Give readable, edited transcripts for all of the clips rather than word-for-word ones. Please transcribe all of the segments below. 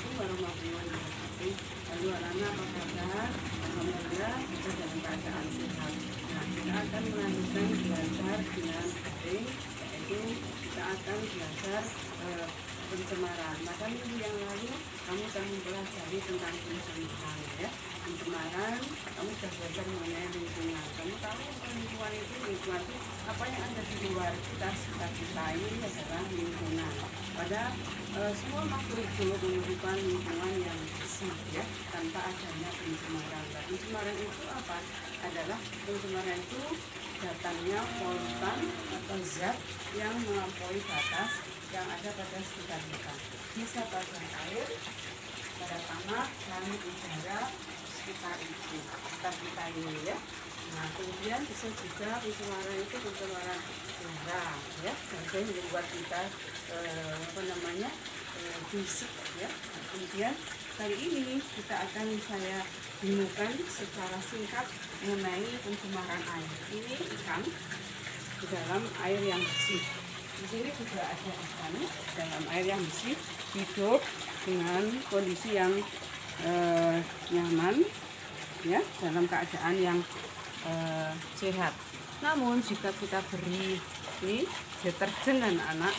Assalamualaikum warahmatullahi wabarakatuh. Lalu anak-anak apa kabar? Alhamdulillah kita dalam keadaan sehat. Nah, kita akan melanjutkan belajar dengan daring, yaitu kita akan belajar pencemaran. Maka minggu yang lalu kamu telah mempelajari tentang pencemaran, ya. Pencemaran, kamu sudah belajar mengenai lingkungan. Kamu tahu lingkungan itu apa yang ada di luar kita, sekitar kita ini adalah lingkungan. Pada semua makhluk hidup memerlukan lingkungan yang bersih, ya, tanpa adanya pencemaran. Nah, pencemaran itu apa? Adalah pencemaran itu datangnya polutan atau zat yang melampaui batas yang ada pada sekitar kita. Bisa pada air, pada tanah, langit, udara sekitar kita ini, ya. Nah, kemudian bisa juga pencemaran itu pencemaran udara, ya, yang membuat kita fisik, ya. Nah, kemudian kali ini kita akan saya bimbingkan secara singkat mengenai pencemaran air. Ini ikan di dalam air yang bersih. Di sini juga ada ikan dalam air yang bersih, hidup dengan kondisi yang nyaman, ya, dalam keadaan yang sehat. Namun jika kita beri ini deterjen anak-anak,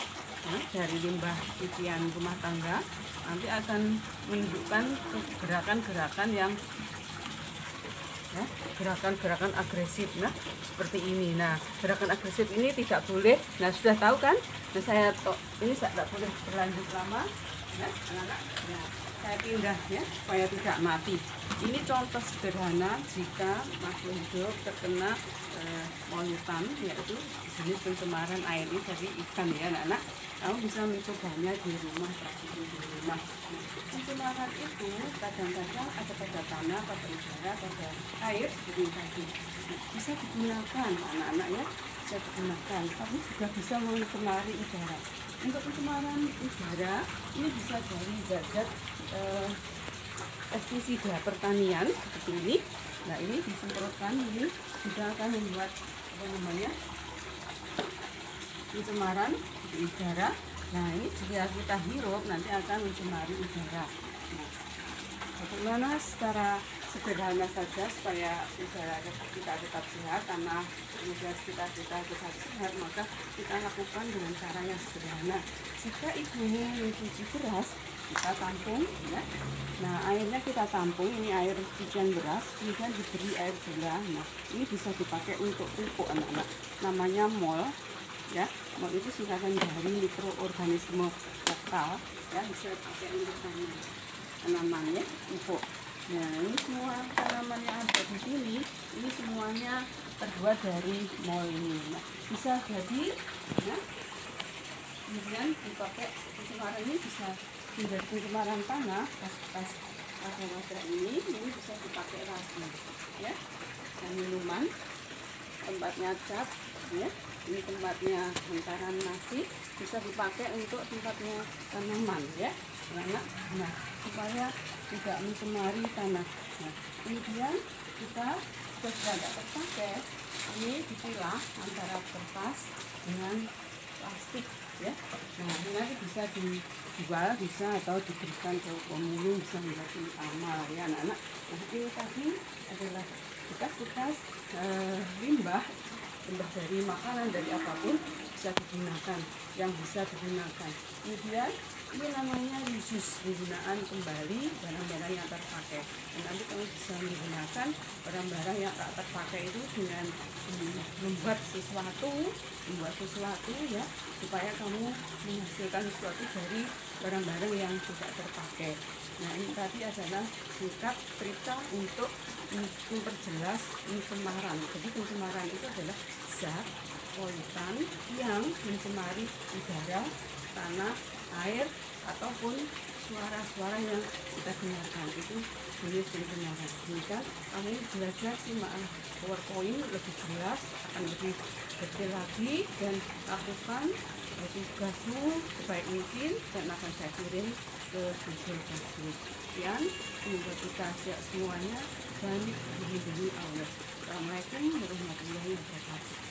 ya, dari limbah cucian rumah tangga, nanti akan menunjukkan gerakan-gerakan yang, ya, gerakan-gerakan agresif. Nah, seperti ini. Nah, gerakan agresif ini tidak boleh. Nah, sudah tahu kan? Nah, ini saya tidak boleh berlanjut lama, ya, anak-anak. Nah, saya pindah, ya, supaya tidak mati. Ini contoh sederhana jika makhluk hidup terkena polutan, yaitu jenis pencemaran air ini dari ikan, ya anak-anak. Kamu bisa mencobanya di rumah, praktik di rumah. Pencemaran itu kadang-kadang ada pada tanah, pada udara, pada air, seperti tadi. Nah, bisa digunakan anak-anak, ya, bisa digunakan. Kamu juga bisa mencemari udara. Untuk pencemaran udara ini bisa dari zat-zat pestisida pertanian seperti ini. Nah, ini disemprotkan, ini sudah akan membuat pencemaran di udara. Nah, ini jika kita hirup nanti akan mencemari udara. Nah, bagaimana secara sederhana saja supaya udara kita tetap sehat, tanah kemudian sekitar kita tetap sehat, maka kita lakukan dengan cara yang sederhana. Jika ibumu mencuci beras, kita tampung, ya. Nah, airnya kita tampung, ini air cucian beras, kemudian diberi air gula. Nah, ini bisa dipakai untuk pupuk anak-anak, namanya mol, ya. Mol itu singkatan dari mikroorganisme lokal, ya, bisa dipakai untuk tanamannya, pupuk. Nah, ini semua tanaman yang ada di sini, ini semuanya terbuat dari mol ini. Nah, bisa jadi, ya, kemudian dipakai pencemaran ini bisa menjadi pencemaran tanah. Pas wadah ini bisa dipakai lagi, ya. Dan minuman, tempatnya cat, ya, ini tempatnya hantaran nasi, bisa dipakai untuk tempatnya tanaman, ya, anak. Nah, supaya tidak mencemari tanah. Nah, kemudian kita sudah tidak terpakai, ini dipilah antara kertas dengan plastik, ya. Nah, ini nanti bisa dijual, bisa, atau diberikan ke pemulung, bisa menjadi amal, ya anak-anak. Nah, ini tadi adalah bekas-bekas limbah dari makanan, dari apapun bisa digunakan, yang bisa digunakan. Kemudian ini namanya reuse, penggunaan kembali barang-barang yang terpakai. Dan nanti kamu bisa menggunakan barang-barang yang tak terpakai itu dengan membuat sesuatu, ya, supaya kamu menghasilkan sesuatu dari barang-barang yang tidak terpakai. Nah, ini tadi adalah singkat cerita untuk memperjelas pencemaran. Jadi pencemaran itu adalah zat polutan yang mencemari udara, tanah, air, ataupun suara-suara yang kita dengarkan. Itu jenis pencemaran. Jika kamu belajar simak PowerPoint lebih jelas, akan lebih detail lagi, dan lakukan tugasmu sebaik mungkin dan akan saya kirim ke Google Classroom. Sekian, semoga kita siap semuanya dan dilindungi Allah. Assalamualaikum warahmatullahi wabarakatuh.